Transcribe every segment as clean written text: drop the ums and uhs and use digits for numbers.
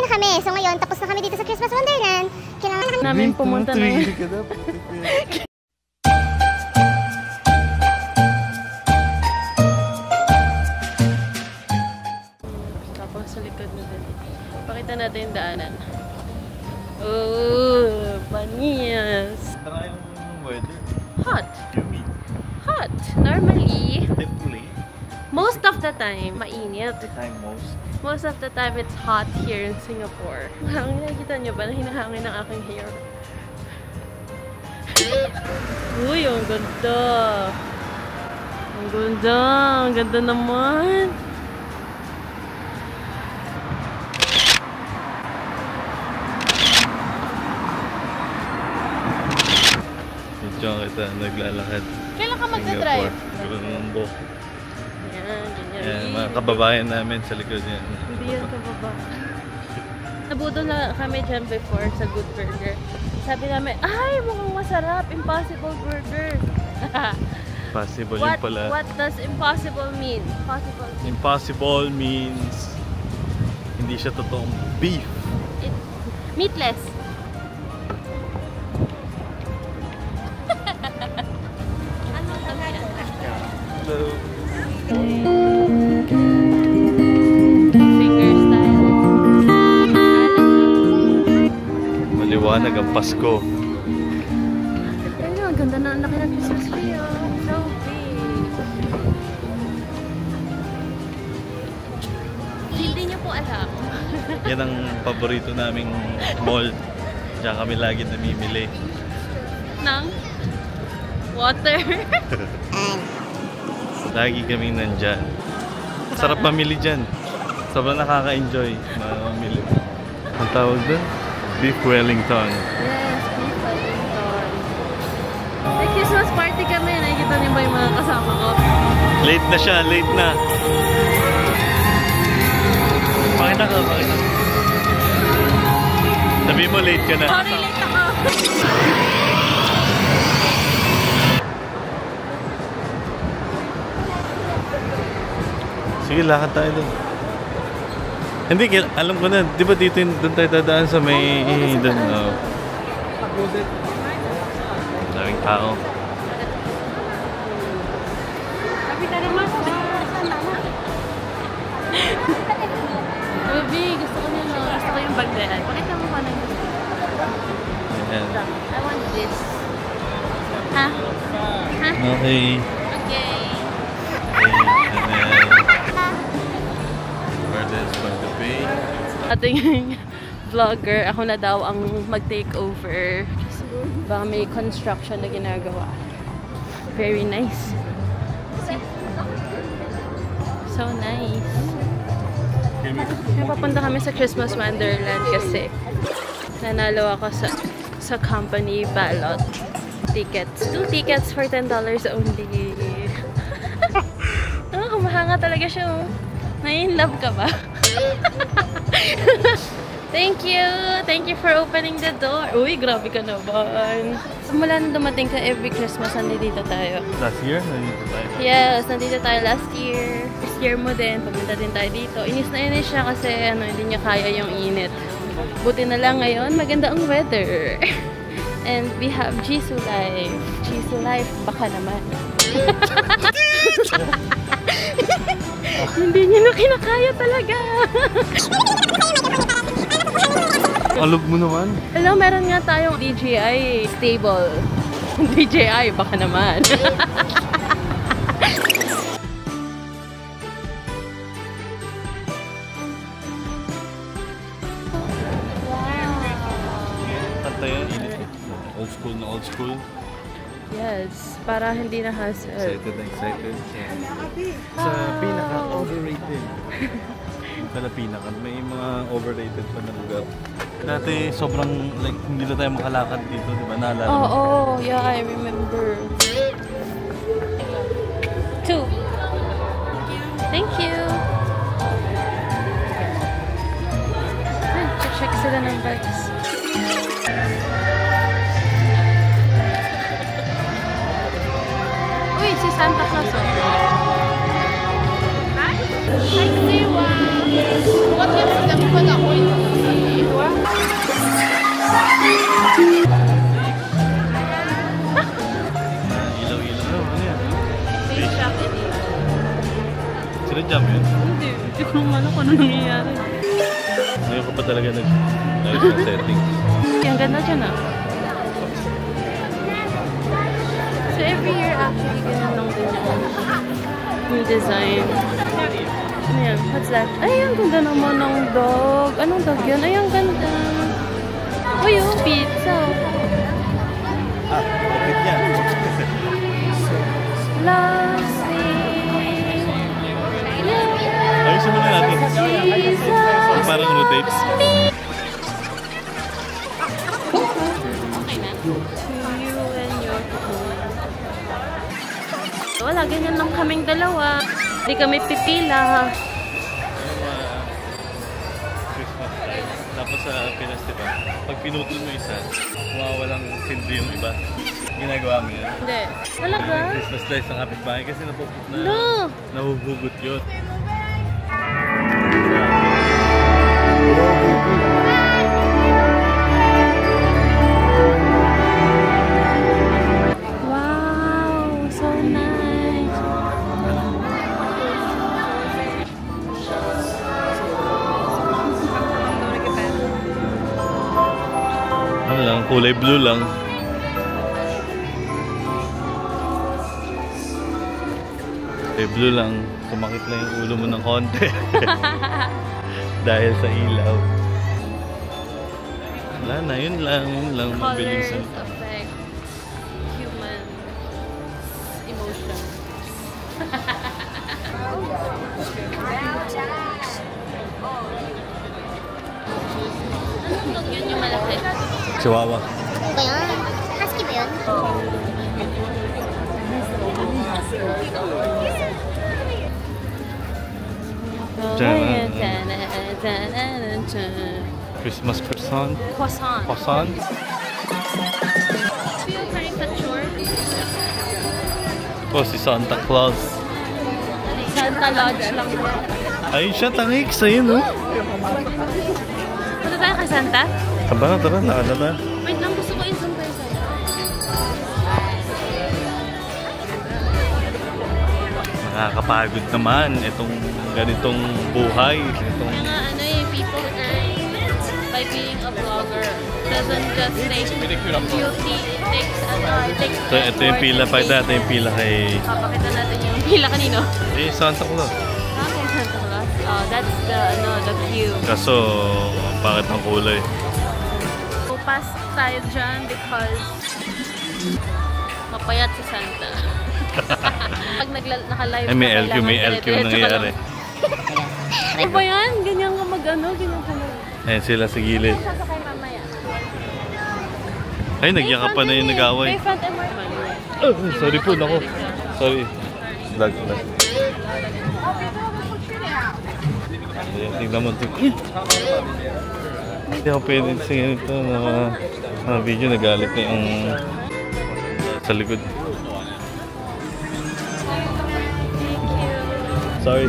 kami. So ngayon, tapos na kami dito sa Christmas Wonderland. Kailangan namin pumunta na yun. Tapos sa likod na din. Pakita natin yung daanan. Oh, Banias. Tara yung weather. Hot. Humid. Hot. Normally, Temporary. most of the time, mainit. The time most. Most of the time, it's hot here in Singapore. Hangin, nakikita nyo ba na hinahangin ng aking hair? Uy, ang ganda! Ang ganda! Ang ganda naman! Medyo kita naglalakad. Kailan ka magdadrive? Singapore. Yan, ganyan. Yan, mga kababayan namin sa likod yan. Hindi yan kababa. Nabudol na kami dyan before sa Good Burger. Sabi namin, ay, mukhang masarap. Impossible Burger. Possible yun pala. What does impossible mean? Impossible means hindi siya totoong beef. Meatless. Ano sabi yan? Hello. Finger style. Maliwanag ang Pasko. Ayun, ang ganda na ang laki ng Christmas tree. So big. Hindi niyo po alam. Yan ang paborito naming mall. Diyan kami lagi namimili. Ng water. Lagi kaming nandyan. Sarap mamili dyan. Sobrang nakaka-enjoy mamili. Ang tawag doon? Beef Wellington. Yes, beef Wellington. May Christmas party kami. Nakikita niyo ba yung mga kasama ko? Late na siya, late na. Pakita ka, pakita. Sabi mo late ka na. Sorry, late ako. Sige, lakad tayo doon. Hindi, alam ko na. Di ba dito doon tayo dadaan sa may... doon, daming tao. Baby, gusto ko nyo. Gusto ko yung bag na yan. Pakita mo pa na yun. Ayan. I want this. Ha? Ha? Okay. Okay. Where this going to be? Ating vlogger, ako na daw ang mag-take over. Baka may construction na ginagawa. Very nice. See? So nice. Papunta kami sa Christmas Wonderland kasi nanalo ako sa company ballot tickets. 2 tickets for $10 only. Humahanga talaga siya. Na-in-love ka ba? Thank you! Thank you for opening the door. Uy, grabe ka naman. Mula nung dumating ka every Christmas, nandito tayo. Last year? Nandito tayo? Yes, nandito tayo last year. This year mo din, pumunta din tayo dito. Inis na inis siya kasi hindi niya kaya yung init. Buti na lang ngayon, maganda ang weather. And we have Jisoo Life. Jisoo Life, baka naman. Hindi niya na kinakaya talaga. Alog mo naman. Alam, meron nga tayong DJI stable. DJI, baka naman. Kanta yan. Old school na old school. Yes, para hindi na hassle. Excited na excited. Sa pinaka-overrated. Sa pinaka, may mga overrated pa na lugar. Dati sobrang like hindi na tayo makalakad dito, di ba? Naalala mo? Oh, yeah, I remember. 2. Thank you. Check sila ng bags. Uy, si Santa Claus. Hi, Siwa! What is the kung ano nangyayari. Ngayon ko pa talaga nag-ayos ng settings. Ang ganda dyan ah. So every year actually ganyan lang din yung design. Ayan, what's that? Ay, ang ganda naman ng dog. Anong dog yun? Ay, ang ganda. Uy, yung pizza. Bakit yan? Lassie. Ayusin muna natin. Jesus. Parang rotates. Okay na. To you and your home. Wala, ganyan lang kaming dalawa. Hindi kami pipila. Christmas lights. Tapos sa Pinas, diba? Pag pinutol mo isa, mawawalang sindi yung iba. Ginagawa mo yan. Hindi. Talaga? Christmas lights ng kapitbahay kasi No! nahuhugot yun. Wow! So nice! Ano lang, kulay blue lang. Kulay blue lang. Sumakit lang yung ulo mo ng konti. Dahil sa ilaw. Wala na, yun lang. Mabilis Colors na. affect human emotion. Anong dog yun yung malaki? Chihuahua. Ano ba yun? Husky ba yun? Christmas croissant. Croissant. Croissant. Feel caricature. Oh, si Santa Claus. Santa Lodge lang. Ay, siya, tangik sa'yo, no? Punta tayo kay Santa? Taba na, tara, nakala na. Wait lang, gusto ko i-zoom kayo sa'yo. Nakakapagod naman itong ganitong buhay. Itong Mga people earn by being a vlogger. Doesn't just take beauty, it takes ito yung pila pa, ito yung pila kay... Papakita natin yung pila kanino. Santa Claus. Kay Santa Claus. Oh, that's the queue. Kaso, bakit ang kulay? So, pass tayo dyan because mapayat si Santa. Pag naka-live Ay, may LQ nangyayari. Ano ba yan? Ganyan ka ganyan ka mag... Ayan sila sa gilid. Sasakay mamaya. Ay, nagyakap pa na yung nag-away. May front and back. Sorry po, nako. Sorry. Vlog. Ayan, tignan mo ito. Hindi ako pwede singin ito na mga video. Nagalit na yung sa likod. Sorry.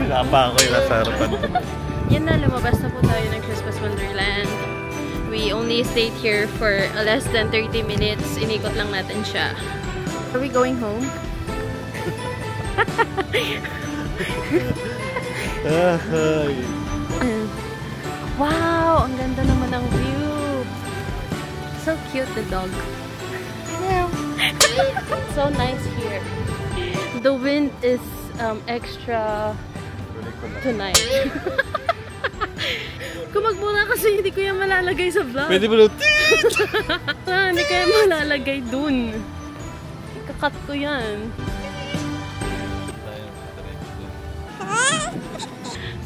Napa ako yung nasa harapan. Yan na, lumabas na po tayo ng Christmas Wonderland. We only stayed here for less than 30 minutes. Inikot lang natin siya. Are we going home? Wow! Ang ganda naman ng view. So cute, the dog. So nice here. The wind is extra tonight. Kung magmula kasi hindi ko yan malalagay sa vlog. Pwede ba na? Hindi ko yan malalagay dun. Ikakat ko yan.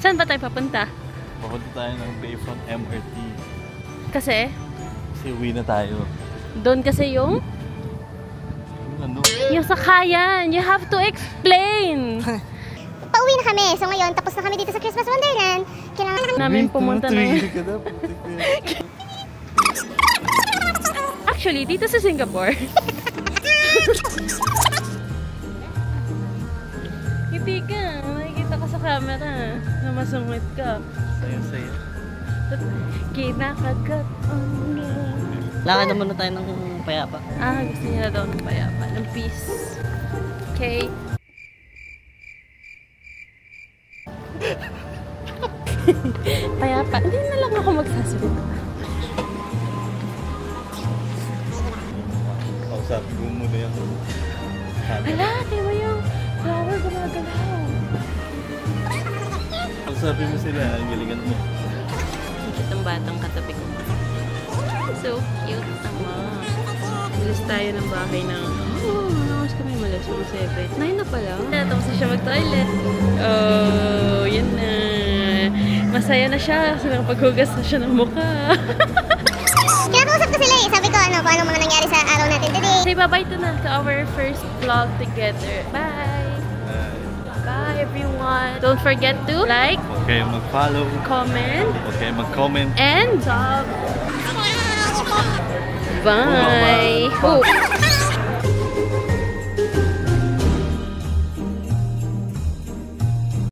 Saan ba tayo papunta? Papunta tayo ng Bayfront MRT. Kasi? Kasi uwi na tayo. Doon kasi yung? Ano? Yung sakayan. You have to explain. Pauwi na kami. So ngayon, tapos na kami dito sa Christmas Wonderland. Kailangan Namin pumunta na yun. Actually, dito sa Singapore. Hindi ka. Nakikita ka sa camera na masungit ka. Saya-saya. Kinakagat ang Lakad naman na tayo ng payapa. gusto niya daw ng payapa. Ng peace. Okay? Payapa. Hindi na lang ako magsasalita. Kausapin mo muna yung camera. Hala, tayo mo yung flower gumagalaw. Kausapin mo sila, ang galingan mo. Itong batang katabi ko. So cute naman. Alis tayo ng bahay ng... Nakakas kami malas yung 7. 9 na pala. Tapos na siya mag-toilet. Oh, yan na. Masaya na siya kasi nakapaghugas na siya ng mukha. Kinakausap ko sila eh. Sabi ko, paano mga nangyari sa araw natin today. Say bye-bye to na to our first vlog together. Bye! Bye everyone! Don't forget to like, Huwag kayong mag-follow, comment, huwag kayong mag-comment. and sub. Bye! Oh.